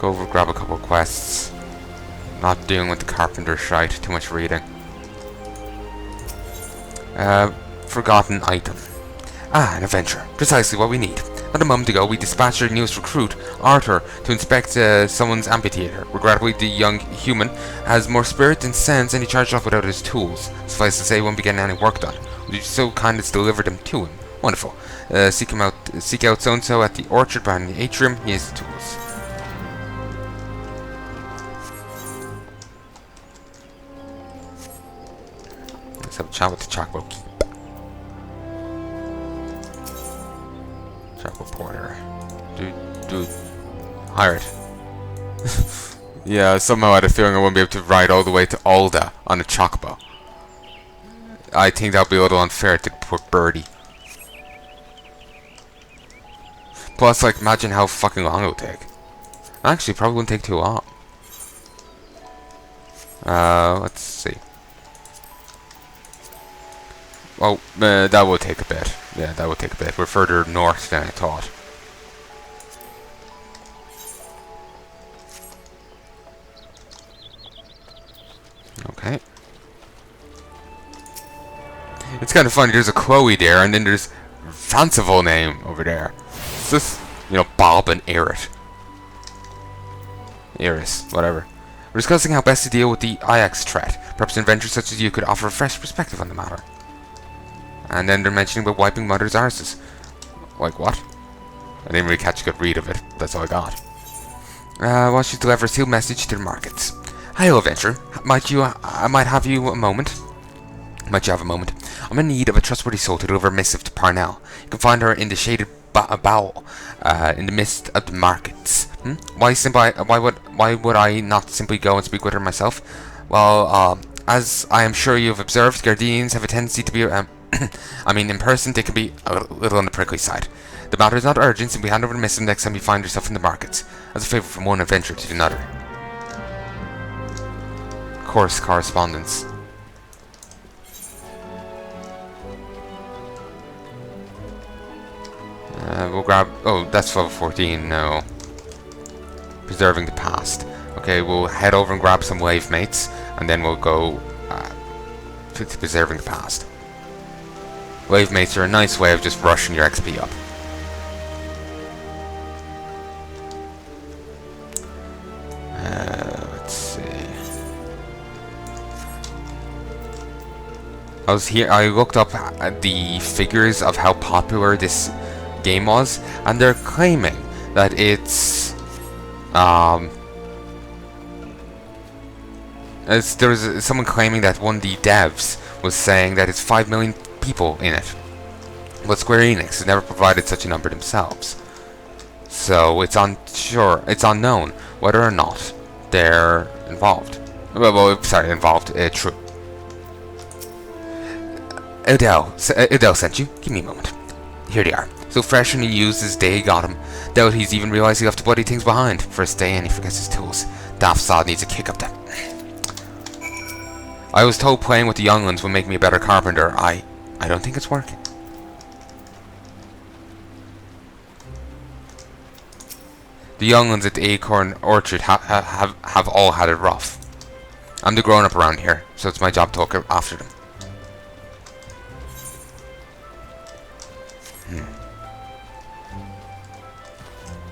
Go over, grab a couple of quests. Not dealing with the carpenter shite. Too much reading. Forgotten item. Ah, an adventure. Precisely what we need. Not a moment ago, we dispatched our newest recruit, Arthur, to inspect someone's amphitheater. Regrettably, the young human has more spirit than sense, and he charged off without his tools. Suffice to say, he won't be getting any work done. Would you so kind as to deliver them to him? Wonderful. Seek out so-and-so at the orchard behind the atrium. He has the tools. Let's have a chat with the Chocobo Keep. Chocobo Porter. Dude. Hire it. Yeah, somehow I had a feeling I wouldn't be able to ride all the way to Ul'dah on a Chocobo. I think that would be a little unfair to poor birdie. Plus, like, imagine how fucking long it would take. Actually, probably wouldn't take too long. Let's see. Oh, that would take a bit. Yeah, that would take a bit. We're further north than I thought. Okay. It's kind of funny, there's a Chloe there, and then there's a fanciful name over there. It's just, you know, Bob and Eris, whatever. We're discussing how best to deal with the Ajax threat. Perhaps an adventure such as you could offer a fresh perspective on the matter. And then they're mentioning about wiping mothers' arses. Like what? I didn't really catch a good read of it. That's all I got. While she delivers a sealed message to the markets. Hello, adventurer. I might have you a moment. Might you have a moment? I'm in need of a trustworthy soul to deliver a missive to Palnai. You can find her in the shaded bowl, in the midst of the markets. Why would I not simply go and speak with her myself? Well, as I am sure you have observed, Guardians have a tendency to be, I mean, in person they can be a little on the prickly side. The matter is not urgent, simply hand over the missive next time you find yourself in the markets, as a favour from one adventurer to another. Course correspondence. We'll grab... Oh, that's level 14, no. Preserving the past. Okay, we'll head over and grab some wave mates, and then we'll go to preserving the past. Wave mates are a nice way of just rushing your XP up. Let's see. I looked up at the figures of how popular this game was, and they're claiming that it's there was someone claiming that one of the devs was saying that it's 5 million people in it, but Square Enix has never provided such a number themselves, so it's unknown whether or not they're involved. True. Ul'dah sent you. Give me a moment. Here they are. So fresh and used as day got him. Doubt he's even realised he left the bloody things behind. First day and he forgets his tools. Daft sod needs a kick up that. I was told playing with the younglings would make me a better carpenter. I don't think it's working. The younglings at the Acorn Orchard have all had it rough. I'm the grown-up around here, so it's my job to look after them.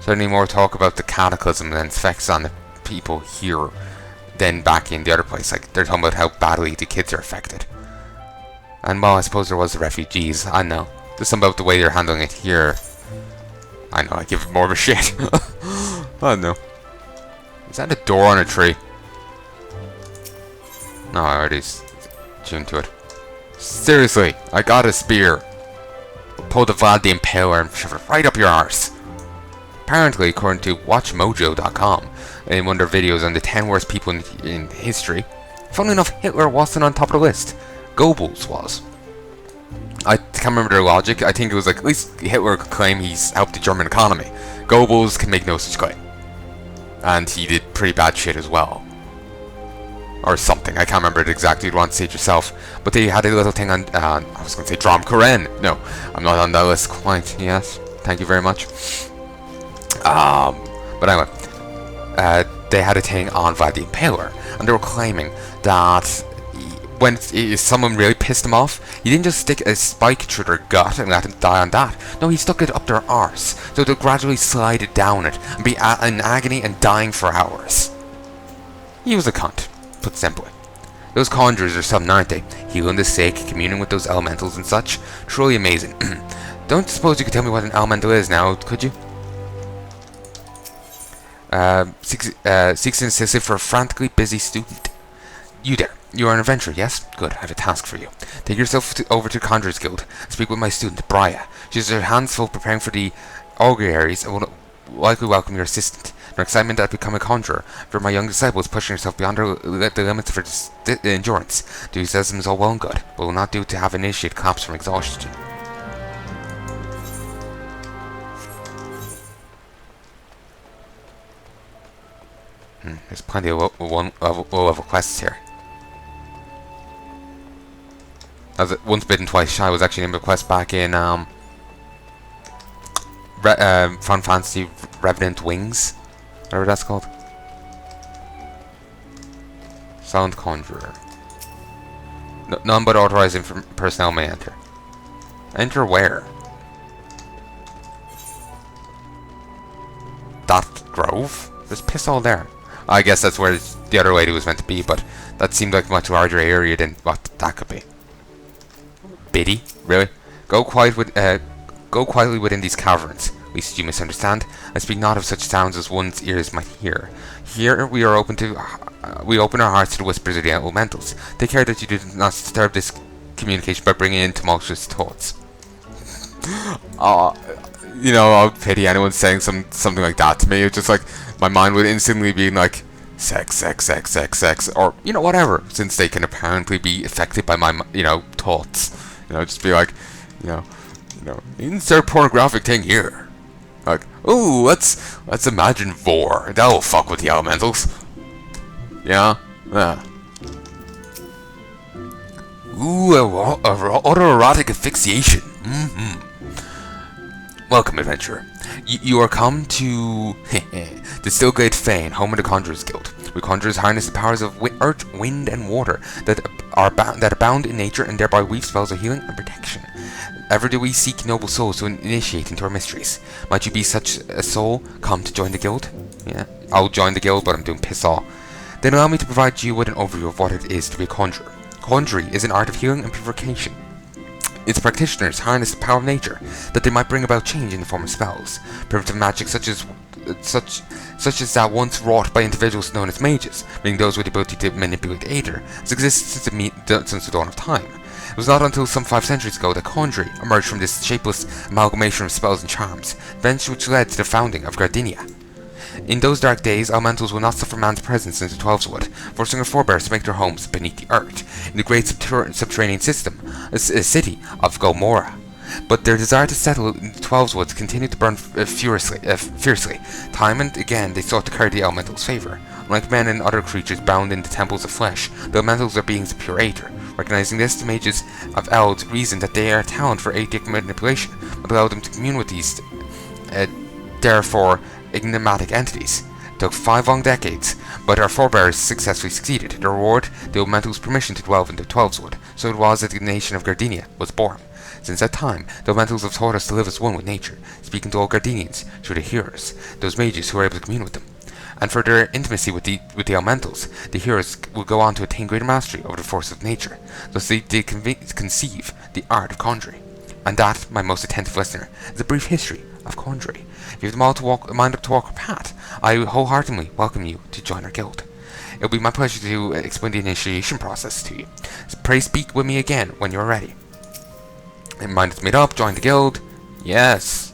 Certainly more talk about the cataclysm and effects on the people here than back in the other place. Like, they're talking about how badly the kids are affected. And well, I suppose there was the refugees. I know. There's something about the way they're handling it here. I know, I give it more of a shit. I don't know. Is that a door on a tree? No, I already tuned to it. Seriously, I got a spear. Pull the Vlad the Impaler and shove it right up your arse. Apparently, according to WatchMojo.com, in one of their videos on the 10 worst people in history, funnily enough, Hitler wasn't on top of the list. Goebbels was. I can't remember their logic. I think it was like, at least Hitler could claim he's helped the German economy. Goebbels can make no such claim. And he did pretty bad shit as well. Or something. I can't remember it exactly. You'd want to see it yourself. But they had a little thing on, I was going to say Drom Karen. No, I'm not on that list quite. Yes, thank you very much. But anyway, they had a thing on Vlad the Impaler, and they were claiming that when someone really pissed them off, he didn't just stick a spike through their gut and let them die on that. No, he stuck it up their arse, so they'll gradually slide it down it and be in agony and dying for hours. He was a cunt, put simply. Those conjurers are something, aren't they? Healing the sick, communing with those elementals and such. Truly amazing. Don't suppose you could tell me what an elemental is now, could you? Seeks an assistant for a frantically busy student. You there. You are an adventurer, yes? Good, I have a task for you. Take yourself over to the Conjurer's Guild and speak with my student, Briya. She has her hands full preparing for the auguries and will likely welcome your assistant. Her excitement at becoming a conjurer for my young disciple is pushing herself beyond the limits of her endurance. Enthusiasm is all well and good, but will not do to have initiate collapse from exhaustion. There's plenty of low-level quests here. As Once Bitten, Twice Shy was actually named a quest back in Final Fantasy Revenant Wings, whatever that's called. Silent Conjurer. None but authorized personnel may enter. Enter where? That grove? There's piss all there. I guess that's where the other lady was meant to be, but that seemed like a much larger area than what that could be. Biddy? Really? Go quietly within these caverns. Least you misunderstand. I speak not of such sounds as one's ears might hear. Here we are we open our hearts to the whispers of the elementals. Take care that you do not disturb this communication by bringing in tumultuous thoughts. You know, I'll pity anyone saying something like that to me. It's just like my mind would instantly be like sex, or you know, whatever, since they can apparently be affected by my thoughts. Just be like, insert pornographic thing here. Like, ooh, let's imagine vor. That'll fuck with the elementals. Yeah. Ooh, autoerotic asphyxiation. Welcome, adventurer. You are come to the Stillglade Fane, home of the Conjurer's Guild. We conjurers harness the powers of earth, wind, and water that abound in nature, and thereby weave spells of healing and protection. Ever do we seek noble souls to initiate into our mysteries. Might you be such a soul, come to join the guild? Yeah, I'll join the guild, but I'm doing piss all. Then allow me to provide you with an overview of what it is to be a conjurer. Conjuring is an art of healing and purification. Its practitioners harness the power of nature, that they might bring about change in the form of spells. Primitive magic such as that once wrought by individuals known as mages, meaning those with the ability to manipulate aether, has existed since the dawn of time. It was not until some 5 centuries ago that conjuring emerged from this shapeless amalgamation of spells and charms, events which led to the founding of Gridania. In those dark days, elementals would not suffer man's presence in the Twelveswood, forcing their forebears to make their homes beneath the earth, in the great subterranean system, a city of Gomorrah. But their desire to settle in the Twelveswoods continued to burn fiercely. Time and again, they sought to curry the elementals' favour. Unlike men and other creatures bound in the temples of flesh, the elementals are beings of pure aether. Recognizing this, the mages of Eld reasoned that their talent for aetheric manipulation would allow them to commune with these, therefore, enigmatic entities. It took 5 long decades, but our forebears successfully succeeded. The reward, the elementals' permission to dwell in the Twelveswood. So it was that the nation of Gridania was born. Since that time, the elementals have taught us to live as one with nature, speaking to all Gridanians through the hearers, those mages who are able to commune with them. And for their intimacy with the elementals, the hearers will go on to attain greater mastery over the forces of nature. Thus they conceive the art of conjuring. And that, my most attentive listener, is a brief history of conjuring. If you have the mind up to walk our path, I wholeheartedly welcome you to join our guild. It will be my pleasure to explain the initiation process to you. So pray speak with me again when you are ready. And mind is made up, join the guild. Yes.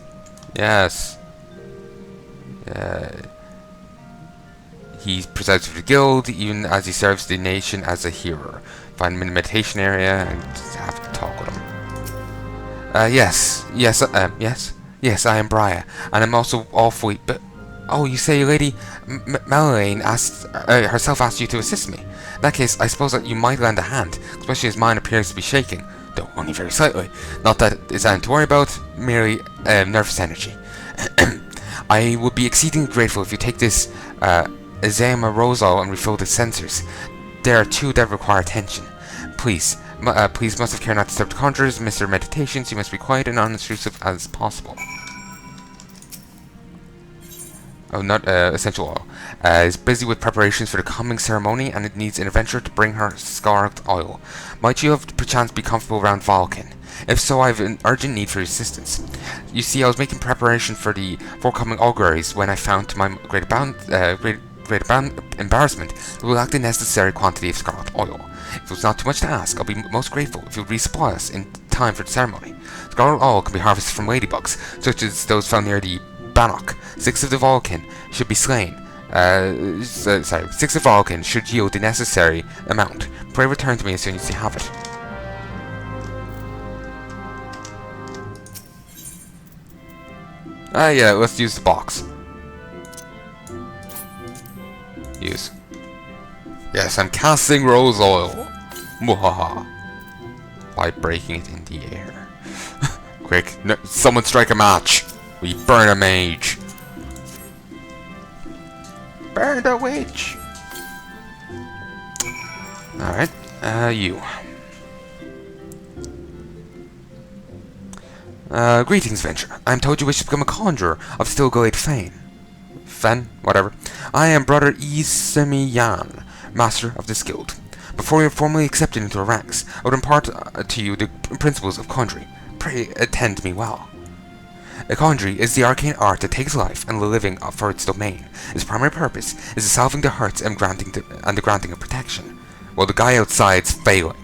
He presides over the guild, even as he serves the nation as a hero. Find him in the meditation area and have a talk with him. Yes, I am Briya, and I'm also awfully, but, oh, you say Lady Melanie herself asked you to assist me. In that case, I suppose that you might lend a hand, especially as mine appears to be shaking, though only very slightly. Not that it's anything to worry about, merely nervous energy. I would be exceedingly grateful if you take this Azema Rosal and refill the sensors. There are 2 that require attention. Please, please must have care not to disturb the conjurers, miss their meditations. You must be quiet and unintrusive as possible. Oh, not essential oil. Is busy with preparations for the coming ceremony, and it needs an adventurer to bring her scarlet oil. Might you have perchance be comfortable around Vulcan? If so, I have an urgent need for your assistance. You see, I was making preparation for the forthcoming auguries when I found, to my great embarrassment, that we lacked the necessary quantity of scarlet oil. If it was not too much to ask, I'll be most grateful if you would resupply us in time for the ceremony. Scarlet oil can be harvested from ladybugs, such as those found near the Bannock. 6 of the Vulcan should be slain. 6 of Vulcan should yield the necessary amount. Pray return to me as soon as you have it. Yeah, let's use the box. Use. Yes, I'm casting rose oil. Mwahaha. By breaking it in the air. Quick, no, someone strike a match. We burn a mage. Burn the witch. Alright, you. Greetings, Venture. I am told you wish to become a conjurer of Stilglade fame. Fen, whatever. I am Brother Isemiyan, master of this guild. Before you are formally accepted into our ranks, I would impart to you the principles of conjuring. Pray attend me well. A conjury is the arcane art that takes life and the living for its domain. Its primary purpose is the salving the hurts and the granting of protection, while the guy outside's failing.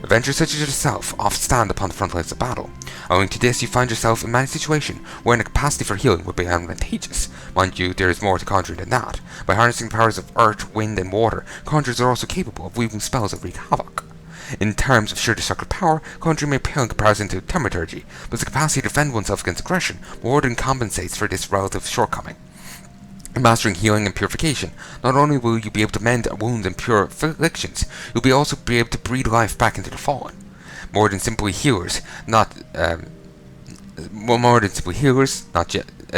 Adventurers such as yourself often stand upon the front lines of battle. Owing to this, you find yourself in many situations wherein a capacity for healing would be advantageous. Mind you, there is more to conjuring than that. By harnessing the powers of earth, wind, and water, conjurers are also capable of weaving spells that wreak havoc. In terms of sheer destructive power, conjuring may pale in comparison to thaumaturgy, but the capacity to defend oneself against aggression more than compensates for this relative shortcoming. In mastering healing and purification, not only will you be able to mend wounds and pure afflictions, you'll be also be able to breathe life back into the fallen. More than simply healers, not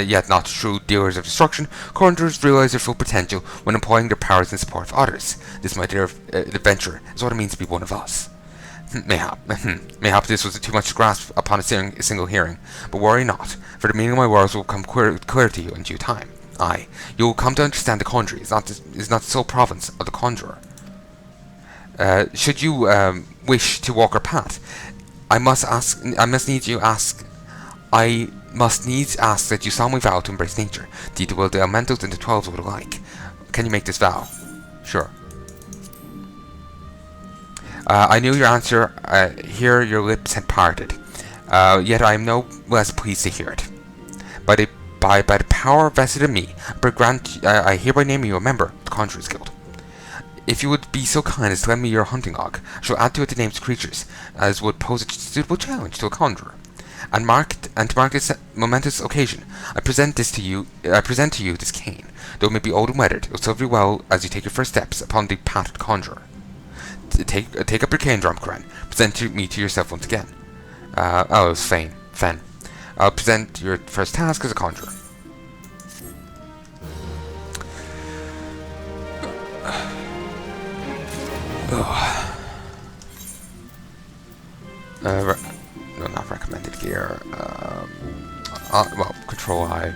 yet not true dealers of destruction, conjurers realize their full potential when employing their powers in support of others. This, my dear adventurer, is what it means to be one of us. Mayhap this was too much to grasp upon a single hearing, but worry not, for the meaning of my words will become clear to you in due time. Aye, you will come to understand the conjuring is not the sole province of the conjurer. Should you wish to walk our path, I must needs ask that you solemnly vow to embrace nature, to the will the elementals and the 12s would alike. Can you make this vow? Sure. I knew your answer. Here your lips had parted. Yet I am no less pleased to hear it. By the power vested in me, I hereby name you a member of the Conjurers Guild. If you would be so kind as to lend me your hunting log, I shall add to it the names of creatures, as would pose a suitable challenge to a conjurer. And to mark this momentous occasion, I present to you this cane. Though it may be old and weathered, it will serve you well as you take your first steps upon the path of the conjurer. Take up your cane, Drumcran. Present me to yourself once again. It was Fen. I'll present your first task as a conjurer. No, not recommended gear. Well, Control I.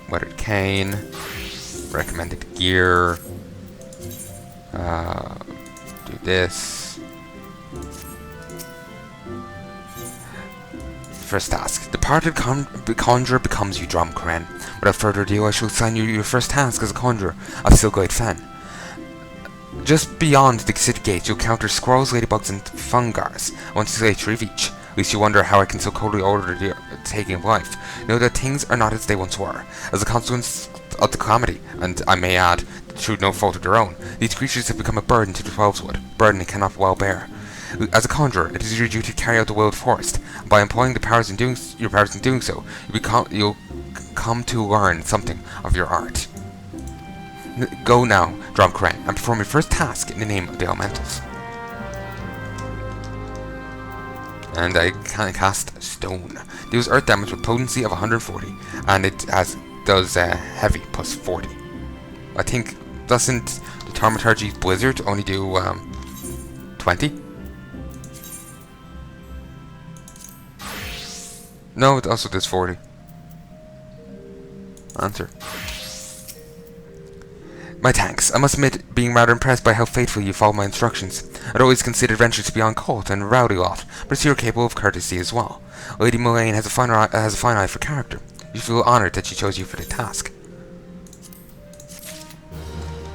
Weathered cane. Recommended gear. Do this. First task. Departed conjurer becomes you, Drumcran. Without further ado, I shall assign you your first task as a conjurer of Stilglade Fen. Just beyond the city gates, you'll encounter squirrels, ladybugs, and fungars. Once you slay 3 of each. At least you wonder how I can so coldly order the taking of life. Know that things are not as they once were. As a consequence of the calamity, and I may add, through no fault of their own, these creatures have become a burden to the 12's wood. Burden they cannot well bear. As a conjurer, it is your duty to carry out the will of the forest. By employing your powers in doing so, you'll come to learn something of your art. Go now, Drumcran, and perform your first task in the name of the elementals. And I can cast Stone. Deals earth damage with potency of 140, and it does heavy plus 40. I think, doesn't the Thaumaturgy's Blizzard only do 20? No, it also does 40. Answer. My thanks. I must admit being rather impressed by how faithfully you follow my instructions. I'd always considered venture to be uncouth and a rowdy lot, but I see you're capable of courtesy as well. Lady Mullane has a fine eye for character. You feel honoured that she chose you for the task.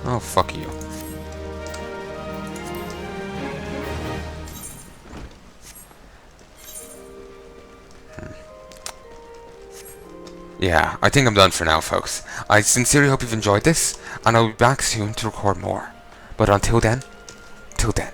Oh, fuck you. Yeah, I think I'm done for now, folks. I sincerely hope you've enjoyed this, and I'll be back soon to record more. But until then, till then.